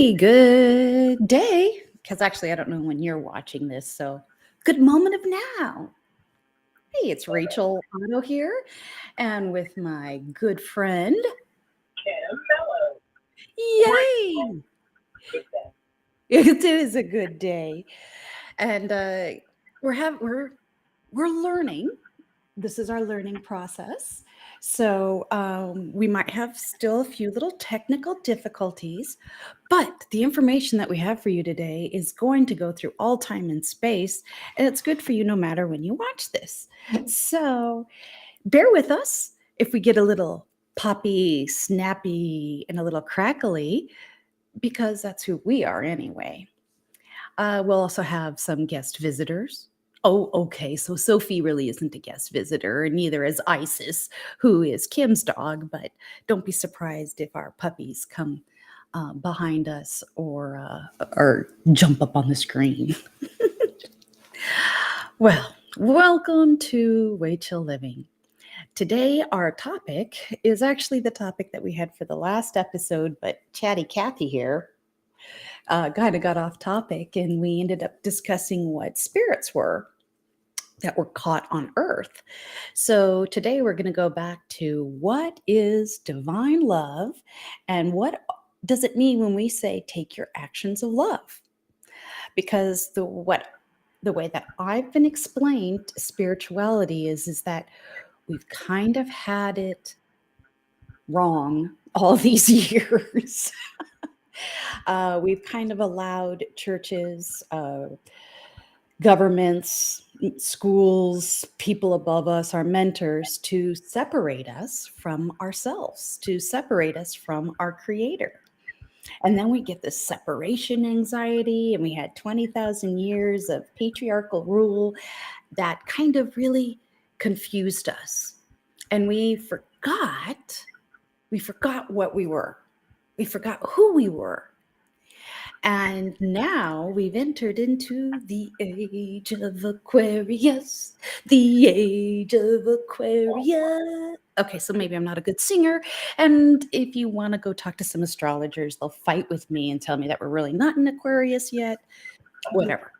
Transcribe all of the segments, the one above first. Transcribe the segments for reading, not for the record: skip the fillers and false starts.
Hey, good day. Because actually, I don't know when you're watching this, so good moment of now. Hey, it's Rachel Otto here, and with my good friend. Kim Mello. Yay! Good day. It is a good day, and we're learning. This is our learning process. So we might have still a few little technical difficulties, but the information that we have for you today is going to go through all time and space, and it's good for you no matter when you watch this. So bear with us if we get a little poppy, snappy, and a little crackly, because that's who we are anyway. We'll also have some guest visitors. Oh, okay. So Sophie really isn't a guest visitor, and neither is Isis, who is Kim's dog. But don't be surprised if our puppies come behind us or jump up on the screen. Well, welcome to Way Chill Living. Today, our topic is actually the topic that we had for the last episode, but Chatty Cathy here kind of got off topic, and we ended up discussing what spirits were that were caught on earth. So today we're going to go back to what is divine love and what does it mean when we say take your actions of love? Because the way that I've been explained spirituality is that we've kind of had it wrong all these years. We've kind of allowed churches, governments, schools, people above us, our mentors, to separate us from ourselves, to separate us from our creator. And then we get this separation anxiety, and we had 20,000 years of patriarchal rule that kind of really confused us. And we forgot what we were. We forgot who we were. And now we've entered into the age of Aquarius, the age of Aquarius. Okay, so maybe I'm not a good singer. And if you want to go talk to some astrologers, they'll fight with me and tell me that we're really not in Aquarius yet. Whatever.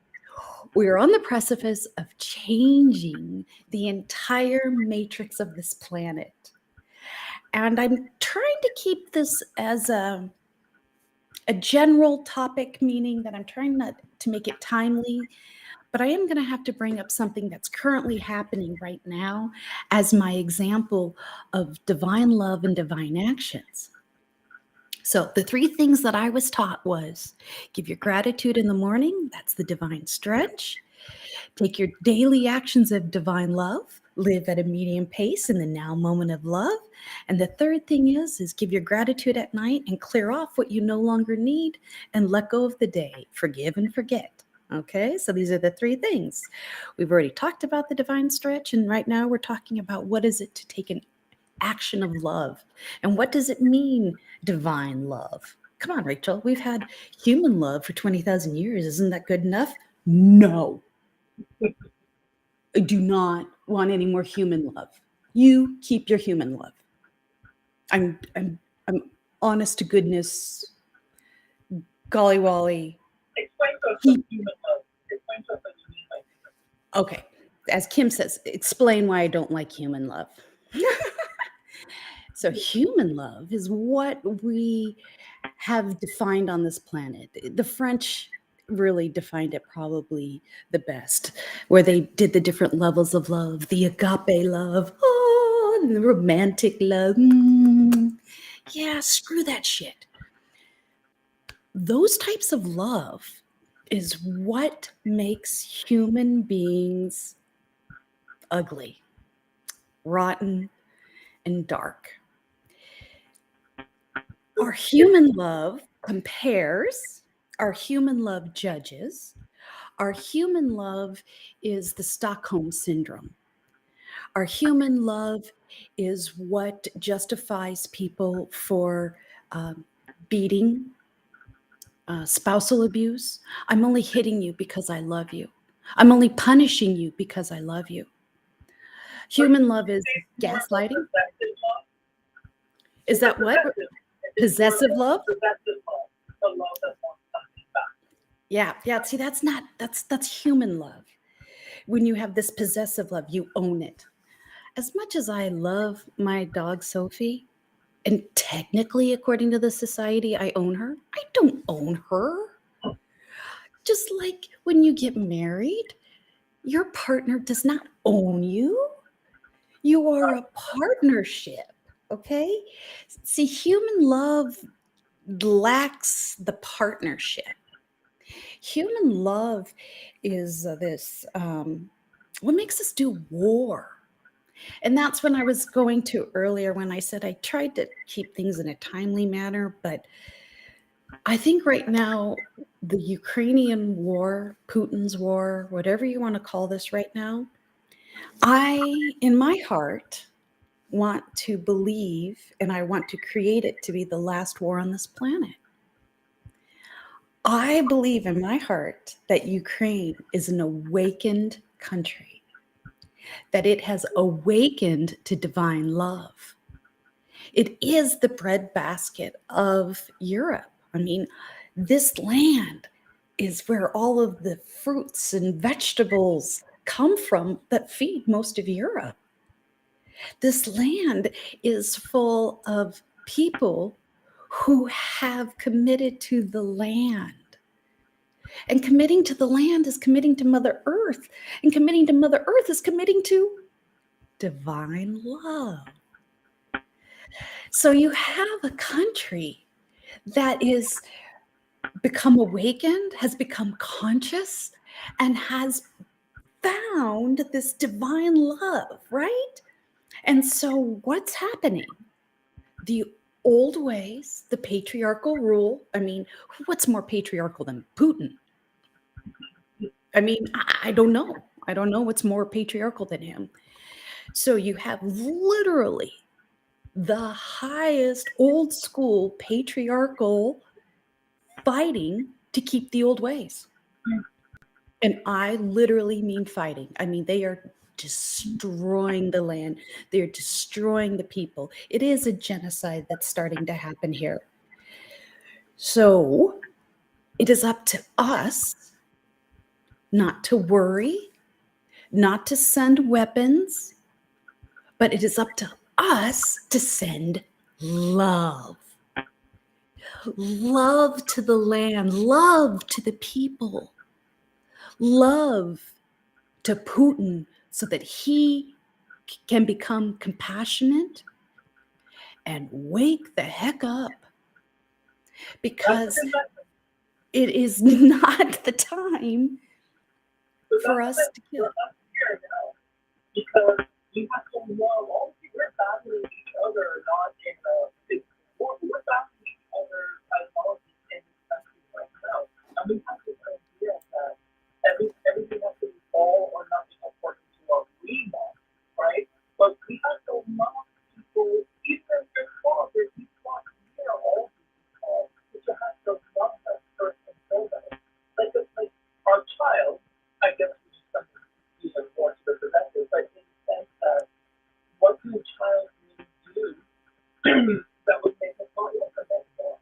We are on the precipice of changing the entire matrix of this planet. And I'm trying to keep this as a general topic, meaning that I'm trying not to make it timely, but I am going to have to bring up something that's currently happening right now as my example of divine love and divine actions. So the three things that I was taught was give your gratitude in the morning. That's the divine stretch. Take your daily actions of divine love. Live at a medium pace in the now moment of love. And the third thing is give your gratitude at night and clear off what you no longer need and let go of the day. Forgive and forget. Okay, so these are the three things. We've already talked about the divine stretch, and right now we're talking about what is it to take an action of love, and what does it mean, divine love? Come on, Rachel, we've had human love for 20,000 years. Isn't that good enough? No. I do not want any more human love. You keep your human love. I'm honest to goodness, golly wolly. Explain to us what human love. Explain to us what you mean by human love. Okay, as Kim says, explain why I don't like human love. So human love is what we have defined on this planet. The French really defined it probably the best, where they did the different levels of love, the agape love, and the romantic love. Yeah, screw that shit. Those types of love is what makes human beings ugly, rotten, and dark. Our human love compares, our human love judges, our human love is the Stockholm Syndrome. Our human love is what justifies people for beating, spousal abuse. I'm only hitting you because I love you. I'm only punishing you because I love you. Human love is gaslighting. Is that what? Possessive love? Possessive love. the love that wants something back. Yeah, yeah. See, that's human love. When you have this possessive love, you own it. As much as I love my dog Sophie, and technically, according to the society, I own her, I don't own her. Just like when you get married, your partner does not own you. You are a partnership, okay? See, human love lacks the partnership. Human love is this, what makes us do war? And that's when I was going to earlier when I said I tried to keep things in a timely manner, but I think right now the Ukrainian war, Putin's war, whatever you want to call this right now, I, in my heart, want to believe and I want to create it to be the last war on this planet. I believe in my heart that Ukraine is an awakened country, that it has awakened to divine love. It is the breadbasket of Europe. I mean, this land is where all of the fruits and vegetables come from that feed most of Europe. This land is full of people who have committed to the land. And committing to the land is committing to Mother Earth. And committing to Mother Earth is committing to divine love. So you have a country that is become awakened, has become conscious, and has found this divine love, right? And so what's happening? The old ways, the patriarchal rule. I mean, what's more patriarchal than Putin? I mean, I don't know. I don't know what's more patriarchal than him. So you have literally the highest old school patriarchal fighting to keep the old ways. And I literally mean fighting. I mean, they are destroying the land, they're destroying the people. It is a genocide that's starting to happen here. So it is up to us not to worry, not to send weapons, but it is up to us to send love. Love to the land, love to the people, love to Putin so that he can become compassionate and wake the heck up, because it is not the time for us to kill. We're up here now because you have to love all of you. We're battling each other, not in a we're battling each other ideology in this country right now. And we have to idea that everything has to be all or nothing according to what we want, right? But we have to love people, even if they're flawed, they're flawed. We are all flawed. But you have to love them first and foremost. Like our child, I guess we just have to use a more specific, but in the sense that what can a child really do that would make a father a more?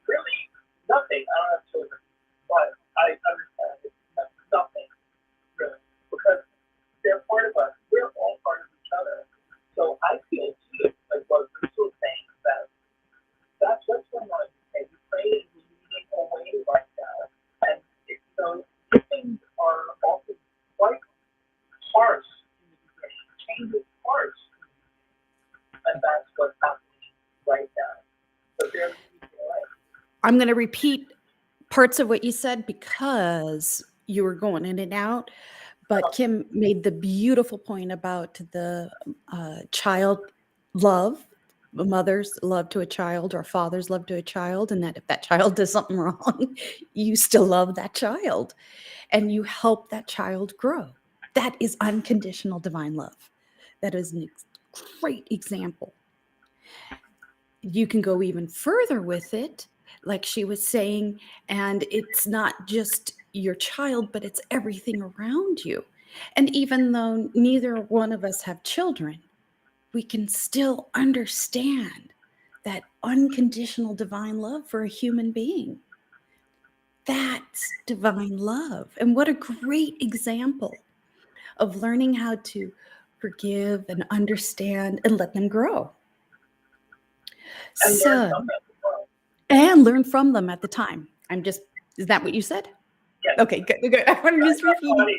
Really, nothing. I don't have children, but I understand it's nothing, really, because they're part of us. We're all part of each other. So I feel too, like what Bruce was saying, that that's what's going on in Ukraine. Ukraine is leading away right now, and so things are often quite harsh in the Ukraine. Change is harsh, and that's what's happening right now. So they're leading away. I'm going to repeat parts of what you said because you were going in and out. But Kim made the beautiful point about the child love, a mother's love to a child or a father's love to a child, and that if that child does something wrong, you still love that child and you help that child grow. That is unconditional divine love. That is a great example. You can go even further with it, like she was saying, and it's not just your child, but it's everything around you. And even though neither one of us have children, we can still understand that unconditional divine love for a human being. That's divine love. And what a great example of learning how to forgive and understand and let them grow. And learn So, from it as well. and learn from them at the time. Is that what you said? Yes. Okay, good, good. I want to just repeat. Audio.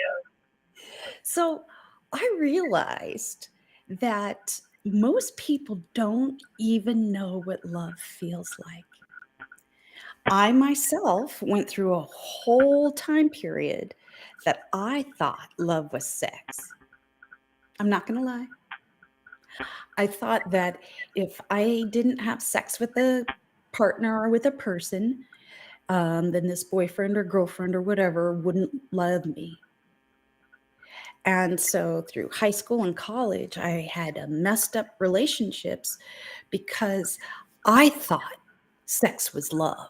So I realized that most people don't even know what love feels like. I myself went through a whole time period that I thought love was sex. I'm not going to lie. I thought that if I didn't have sex with a partner or with a person, then this boyfriend or girlfriend or whatever wouldn't love me. And so through high school and college, I had messed up relationships because I thought sex was love.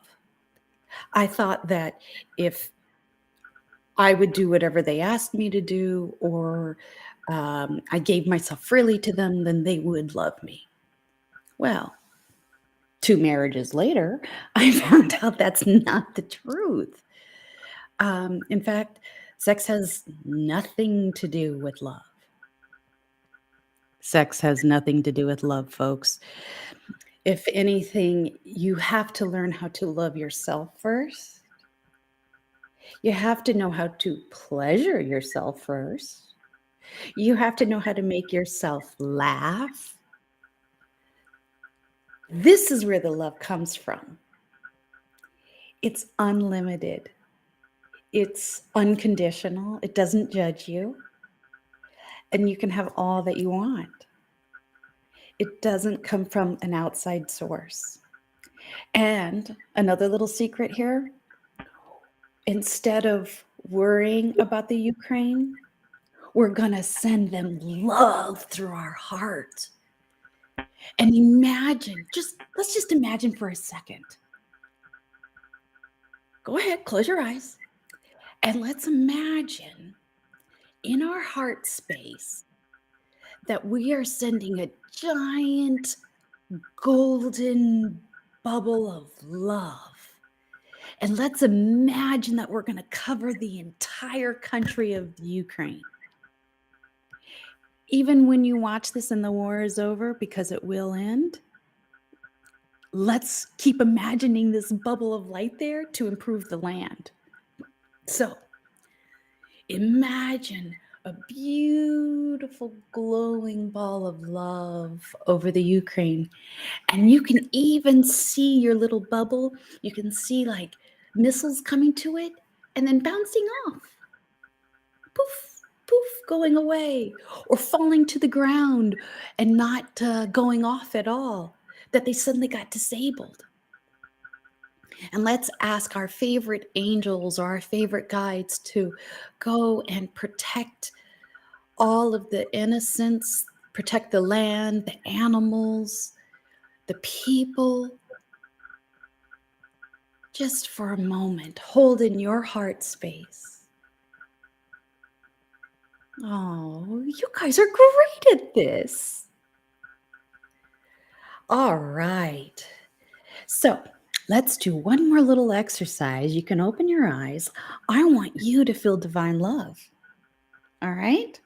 I thought that if I would do whatever they asked me to do, or I gave myself freely to them, then they would love me. Well, 2 marriages later, I found out that's not the truth. In fact, sex has nothing to do with love. Sex has nothing to do with love, folks. If anything, you have to learn how to love yourself first. You have to know how to pleasure yourself first. You have to know how to make yourself laugh. This is where the love comes from. It's unlimited. It's unconditional. It doesn't judge you. And you can have all that you want. It doesn't come from an outside source. And another little secret here, instead of worrying about the Ukraine, we're going to send them love through our heart. And let's just imagine for a second. Go ahead, close your eyes. And let's imagine in our heart space that we are sending a giant golden bubble of love. And let's imagine that we're going to cover the entire country of Ukraine. Even when you watch this and the war is over, because it will end, let's keep imagining this bubble of light there to improve the land. So imagine a beautiful glowing ball of love over the Ukraine. And you can even see your little bubble. You can see like missiles coming to it and then bouncing off. Poof, poof, going away, or falling to the ground and not going off at all, that they suddenly got disabled. And let's ask our favorite angels or our favorite guides to go and protect all of the innocents, protect the land, the animals, the people. Just for a moment, hold in your heart space. Oh, you guys are great at this. All right. So let's do one more little exercise. You can open your eyes. I want you to feel divine love. All right?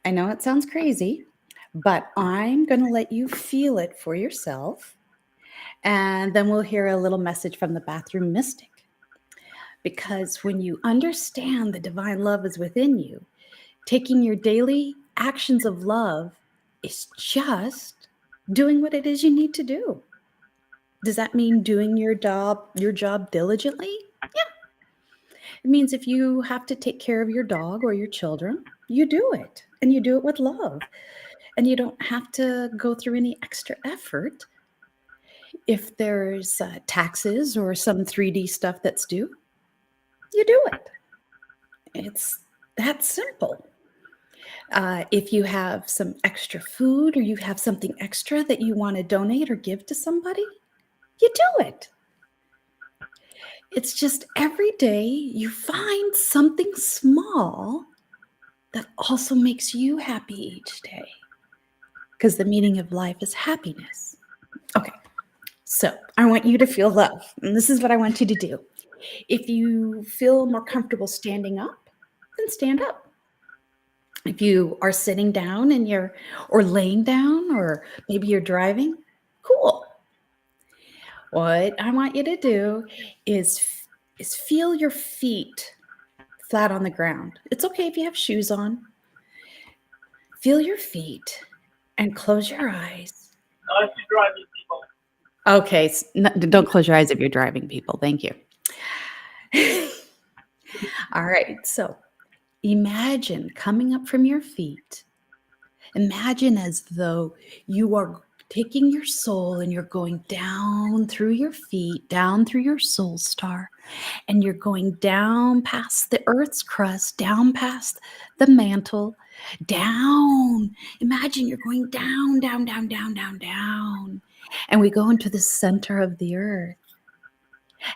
I know it sounds crazy, but I'm going to let you feel it for yourself. And then we'll hear a little message from the bathroom mystic. Because when you understand the divine love is within you, taking your daily actions of love is just doing what it is you need to do. Does that mean doing your job diligently? Yeah. It means if you have to take care of your dog or your children, you do it, and you do it with love. And you don't have to go through any extra effort. If there's taxes or some 3D stuff that's due, you do it. It's that simple. If you have some extra food or you have something extra that you want to donate or give to somebody, you do it. It's just every day you find something small that also makes you happy each day. Because the meaning of life is happiness. Okay, So I want you to feel love. And this is what I want you to do. If you feel more comfortable standing up, then stand up. If you are sitting down and you're, or laying down, or maybe you're driving, cool. What I want you to do is, is feel your feet flat on the ground. It's okay if you have shoes on. Feel your feet and close your eyes. Not if you're driving people. Okay, don't close your eyes if you're driving, people. Thank you. All right, so imagine coming up from your feet. Imagine as though you are taking your soul and you're going down through your feet, down through your soul star, and you're going down past the earth's crust, down past the mantle, down. Imagine you're going down, down, down, down, down, down. And we go into the center of the earth.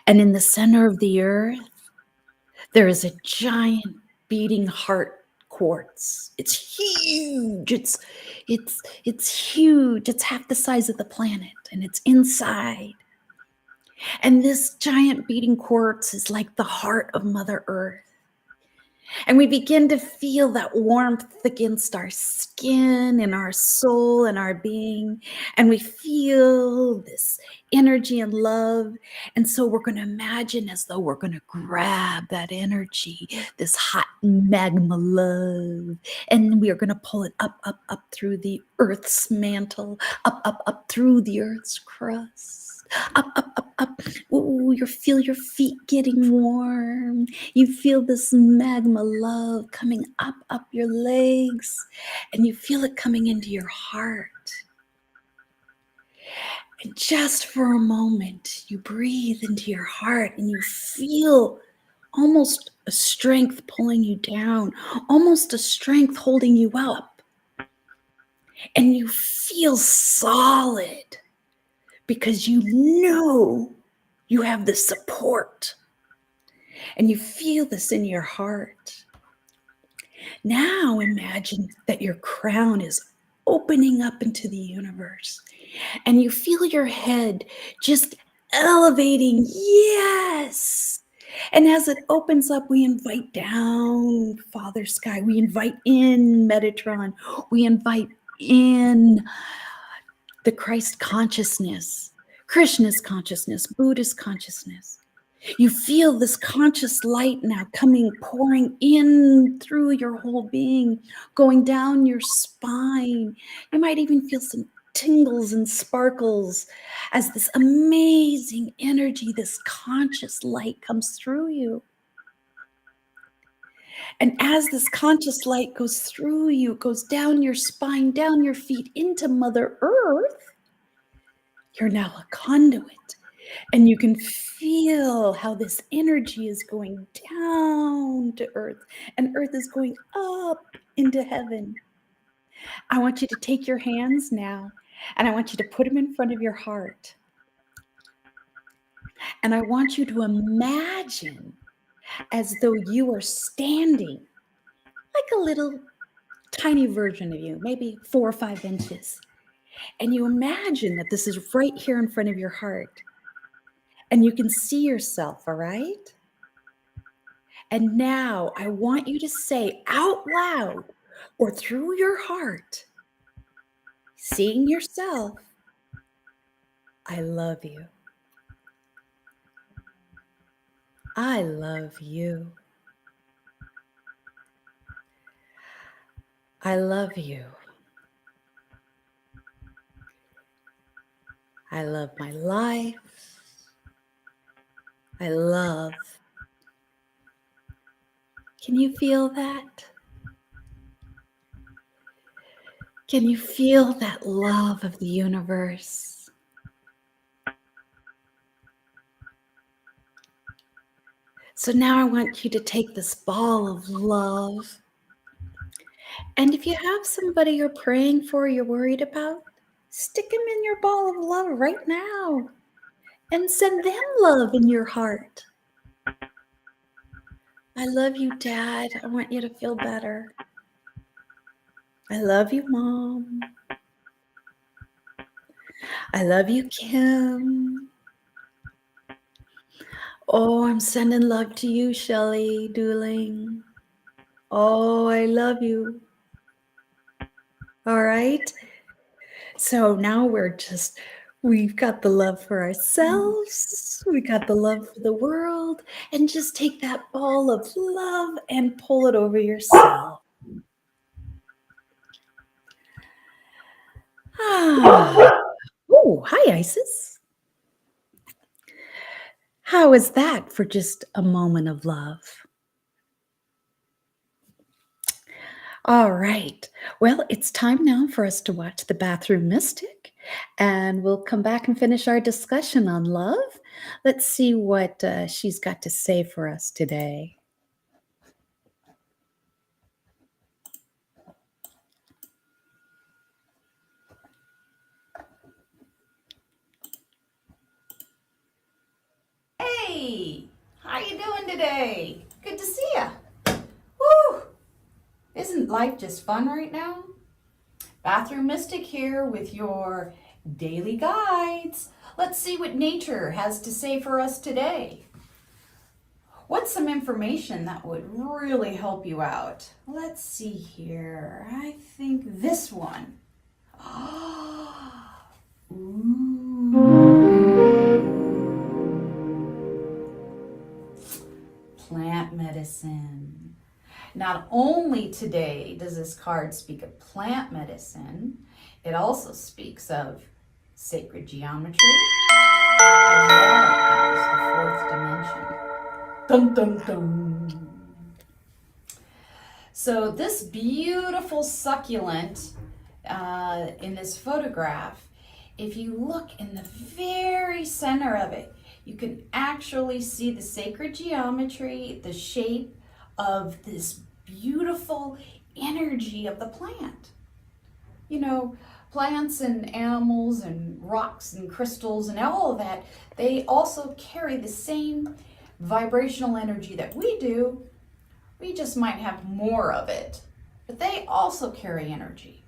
And in the center of the earth, there is a giant beating heart quartz. It's huge. It's huge. It's half the size of the planet, and it's inside. And this giant beating quartz is like the heart of Mother Earth. And we begin to feel that warmth against our skin and our soul and our being. And we feel this energy and love. And so we're going to imagine as though we're going to grab that energy, this hot magma love. And we are going to pull it up, up, up through the earth's mantle, up, up, up through the earth's crust. Up, up, up, up. Ooh, you feel your feet getting warm. You feel this magma love coming up, up your legs, and you feel it coming into your heart. And just for a moment, you breathe into your heart and you feel almost a strength pulling you down, almost a strength holding you up. And you feel solid because you know you have the support. And you feel this in your heart. Now imagine that your crown is opening up into the universe and you feel your head just elevating. Yes. And as it opens up, we invite down Father Sky. We invite in Metatron. We invite in the Christ consciousness, Krishna's consciousness, Buddha's consciousness. You feel this conscious light now coming, pouring in through your whole being, going down your spine. You might even feel some tingles and sparkles as this amazing energy, this conscious light comes through you. And as this conscious light goes through you, goes down your spine, down your feet, into Mother Earth, you're now a conduit. And you can feel how this energy is going down to earth, and earth is going up into heaven. I want you to take your hands now, and I want you to put them in front of your heart. And I want you to imagine as though you are standing like a little tiny version of you, maybe 4 or 5 inches. And you imagine that this is right here in front of your heart. And you can see yourself, all right? And now I want you to say out loud or through your heart, seeing yourself, I love you. I love you. I love you. I love my life. I love. Can you feel that? Can you feel that love of the universe? So now I want you to take this ball of love. And if you have somebody you're praying for, you're worried about, stick them in your ball of love right now and send them love in your heart. I love you, Dad. I want you to feel better. I love you, Mom. I love you, Kim. Oh, I'm sending love to you, Shelley Dooling. Oh, I love you. All right. So now we've got the love for ourselves, we got the love for the world, and just take that ball of love and pull it over yourself. Ah. Oh, hi, Isis. How is that for just a moment of love? All right. Well, it's time now for us to watch The Bathroom Mystic, and we'll come back and finish our discussion on love. Let's see what she's got to say for us today. Hey, how you doing today? Good to see ya. Woo! Isn't life just fun right now? Bathroom Mystic here with your daily guides. Let's see what nature has to say for us today. What's some information that would really help you out? Let's see here. I think this one. Plant medicine. Not only today does this card speak of plant medicine, it also speaks of sacred geometry as well as the fourth dimension. Dum dum dum. So this beautiful succulent in this photograph, if you look in the very center of it, you can actually see the sacred geometry, the shape of this beautiful energy of the plant. You know, plants and animals and rocks and crystals and all of that, they also carry the same vibrational energy that we do. We just might have more of it, but they also carry energy.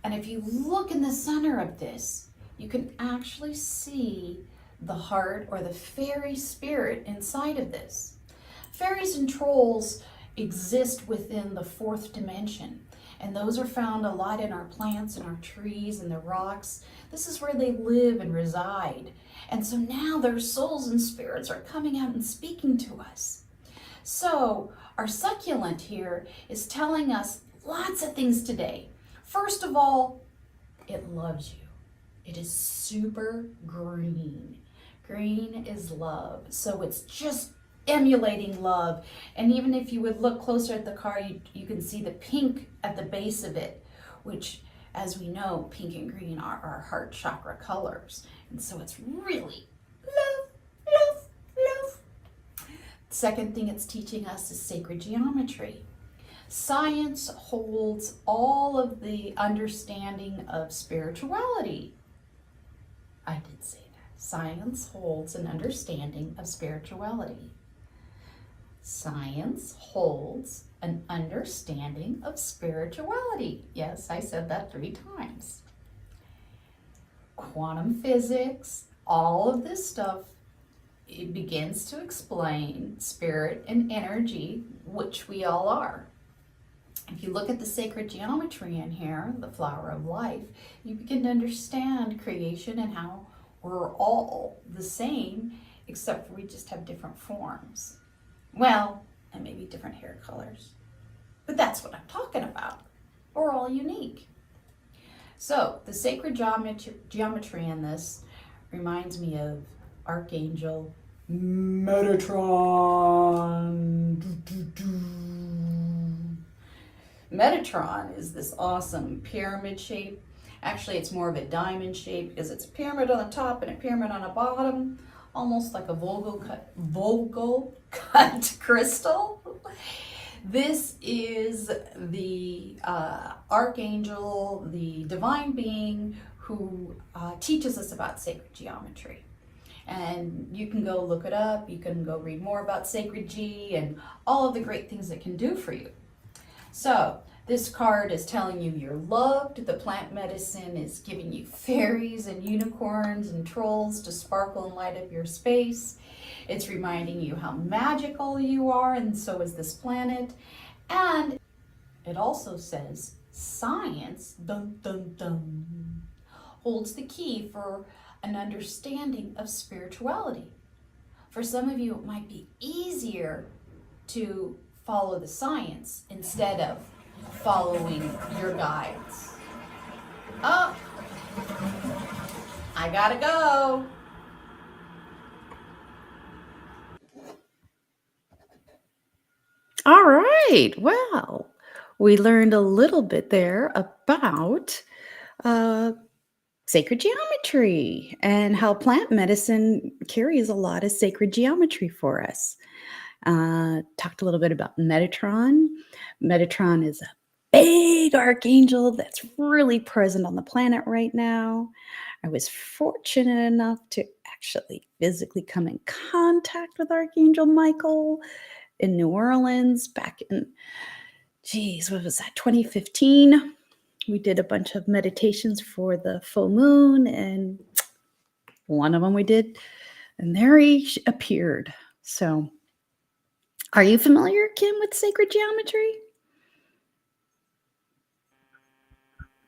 And if you look in the center of this, you can actually see the heart or the fairy spirit inside of this. Fairies and trolls exist within the fourth dimension, and those are found a lot in our plants and our trees and the rocks. This is where they live and reside. And so now their souls and spirits are coming out and speaking to us. So our succulent here is telling us lots of things today. First of all, it loves you. It is super green. Green is love. So it's just emulating love. And even if you would look closer at the card, you can see the pink at the base of it, which, as we know, pink and green are our heart chakra colors. And so it's really love, love, love. Second thing it's teaching us is sacred geometry. Science holds all of the understanding of spirituality. I did say that. Science holds an understanding of spirituality. Science holds an understanding of spirituality. Yes, I said that 3 times. Quantum physics, all of this stuff, it begins to explain spirit and energy, which we all are. If you look at the sacred geometry in here, the flower of life, you begin to understand creation and how we're all the same, except for we just have different forms. Well, and maybe different hair colors. But that's what I'm talking about. We're all unique. So the sacred geometry in this reminds me of Archangel Metatron. Metatron is this awesome pyramid shape. Actually, it's more of a diamond shape because it's a pyramid on the top and a pyramid on the bottom, almost like a Volgo cut crystal. This is the archangel, the divine being who teaches us about sacred geometry. And you can go look it up. You can go read more about sacred G and all of the great things it can do for you. So This card is telling you you're loved. The plant medicine is giving you fairies and unicorns and trolls to sparkle and light up your space. It's reminding you how magical you are, and so is this planet. And it also says science, dun dun dun, holds the key for an understanding of spirituality. For some of you, it might be easier to follow the science instead of following your guides. Oh, I gotta go. All right. Well, we learned a little bit there about sacred geometry and how plant medicine carries a lot of sacred geometry for us. Talked a little bit about Metatron. Metatron is a big archangel that's really present on the planet right now. I was fortunate enough to actually physically come in contact with Archangel Michael in New Orleans back in, geez, what was that, 2015? We did a bunch of meditations for the full moon, and one of them we did, and there he appeared. So, are you familiar, Kim, with sacred geometry?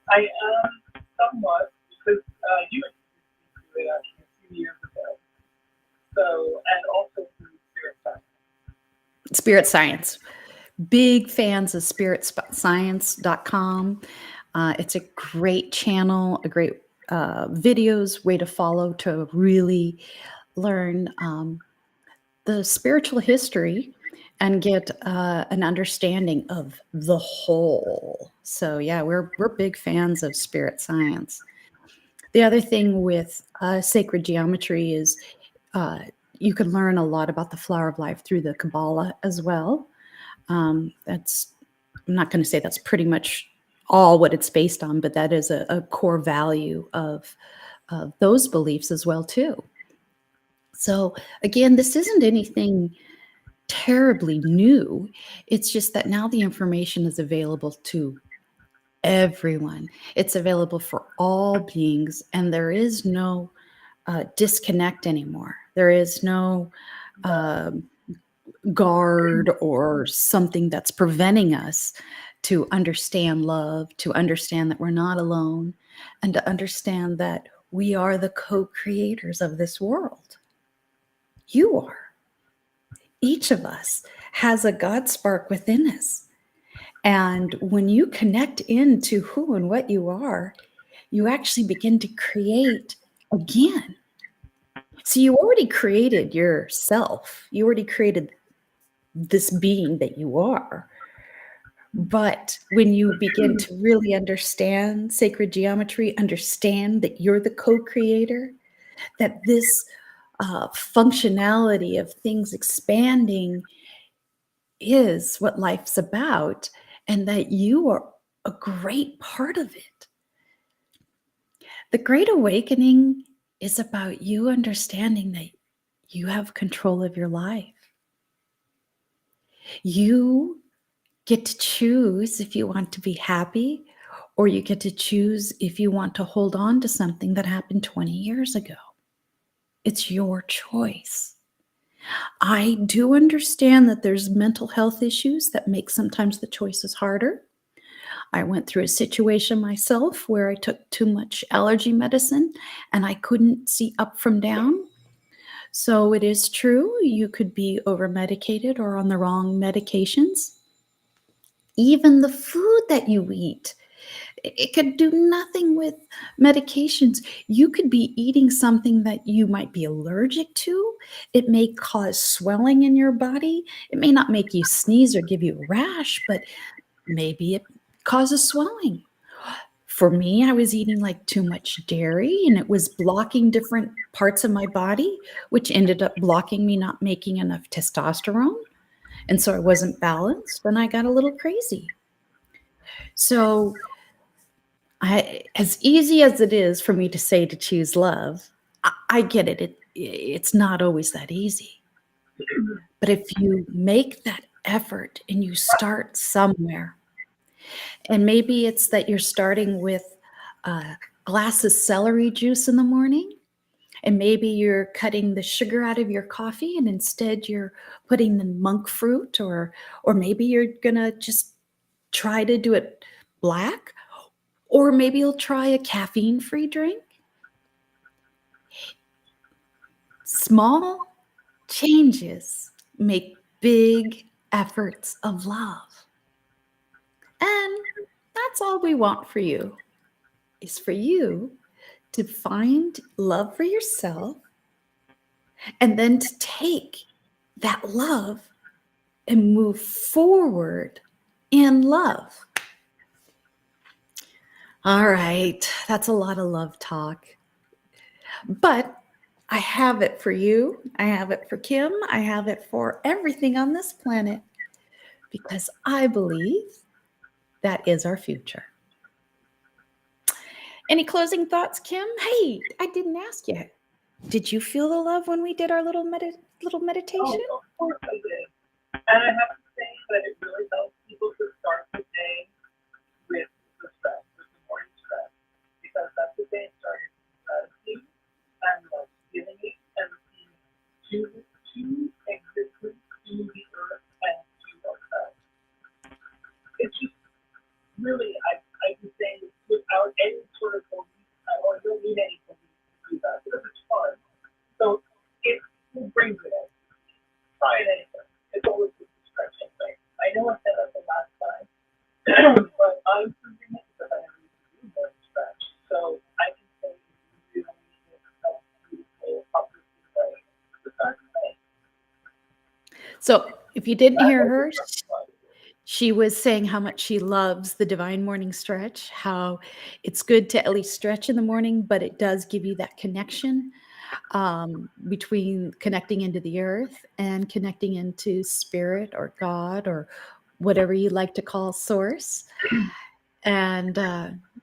I am somewhat because you introduced me to it actually a few years ago. So, and also through spirit science. Spirit Science. Big fans of spiritscience.com. It's a great channel, a great videos, way to follow to really learn the spiritual history and get an understanding of the whole. So yeah, we're big fans of spirit science. The other thing with sacred geometry is you can learn a lot about the flower of life through the Kabbalah as well. That's, I'm not going to say that's pretty much all what it's based on, but that is a core value of those beliefs as well too. So again, this isn't anything terribly new. It's just that now the information is available to everyone. It's available for all beings, and there is no disconnect anymore. There is no guard or something that's preventing us to understand love, to understand that we're not alone, and to understand that we are the co-creators of this world. You are. Each of us has a God spark within us. And when you connect into who and what you are, you actually begin to create again. So you already created yourself. You already created this being that you are. But when you begin to really understand sacred geometry, understand that you're the co-creator, that this functionality of things expanding is what life's about, and that you are a great part of it. The Great Awakening is about you understanding that you have control of your life. You get to choose if you want to be happy, or you get to choose if you want to hold on to something that happened 20 years ago. It's your choice. I do understand that there's mental health issues that make sometimes the choices harder. I went through a situation myself where I took too much allergy medicine and I couldn't see up from down. So it is true, you could be over medicated or on the wrong medications. Even the food that you eat, it could do nothing with medications. You could be eating something that you might be allergic to. It may cause swelling in your body. It may not make you sneeze or give you a rash, but maybe it causes swelling. For me, I was eating like too much dairy and it was blocking different parts of my body, which ended up blocking me not making enough testosterone. And so I wasn't balanced and I got a little crazy. So as easy as it is for me to say to choose love, I get it. It's not always that easy. But if you make that effort and you start somewhere, And maybe it's that you're starting with a glass of celery juice in the morning, and maybe you're cutting the sugar out of your coffee and instead you're putting the monk fruit, or maybe you're going to just try to do it black, or maybe you'll try a caffeine-free drink. Small changes make big efforts of love. And that's all we want for you, is for you to find love for yourself and then to take that love and move forward in love. All right, that's a lot of love talk. But I have it for you. I have it for Kim. I have it for everything on this planet because I believe that is our future. Any closing thoughts, Kim? Hey, I didn't ask you. Did you feel the love when we did our little meditation? Oh, of course I did. And I have to say that it really helps people to start the day with the stress, with the morning stress, because that's the day it started with gratitude and love, giving it and receiving to existence, to the earth, and to ourselves. It's just really, I would say, without any sort of belief, or you don't need any belief to do that, because it's fun. So it will bring good energy. Try it anyway. It's always good to stretch anyway. I know I said that the last time, but I'm proving it because I never used to do more stretch. So I can say you really need it in a beautiful, uplifting way to start the day. So if you didn't hear That's her, the first one. she was saying how much she loves the divine morning stretch, how it's good to at least stretch in the morning, but it does give you that connection between connecting into the earth and connecting into spirit or God or whatever you like to call source. And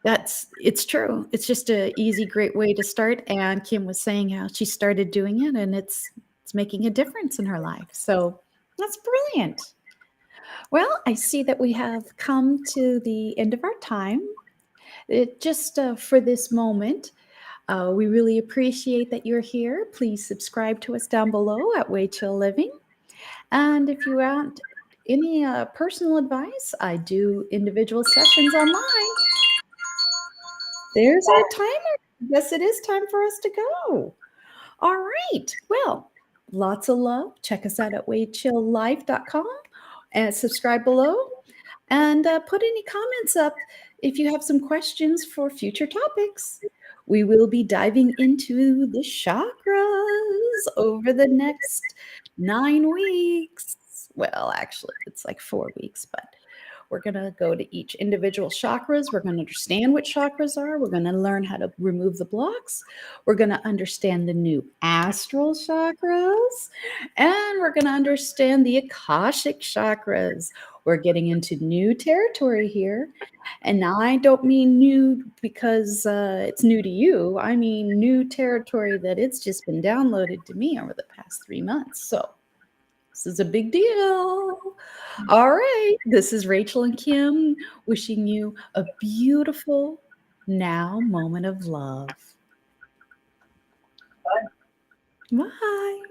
it's true. It's just a easy, great way to start. And Kim was saying how she started doing it and it's making a difference in her life. So that's brilliant. Well, I see that we have come to the end of our time. It just for this moment, we really appreciate that you're here. Please subscribe to us down below at Way Chill Living. And if you want any personal advice, I do individual sessions online. There's our timer. Yes, it is time for us to go. All right. Well, lots of love. Check us out at waychilllife.com and subscribe below. And put any comments up if you have some questions for future topics. We will be diving into the chakras over the next 9 weeks. Well, actually, it's like 4 weeks, but we're going to go to each individual chakras. We're going to understand what chakras are. We're going to learn how to remove the blocks. We're going to understand the new astral chakras. And we're going to understand the Akashic chakras. We're getting into new territory here. And I don't mean new because it's new to you. I mean new territory that it's just been downloaded to me over the past 3 months. So this is a big deal. All right. This is Rachel and Kim wishing you a beautiful now moment of love. Bye. Bye.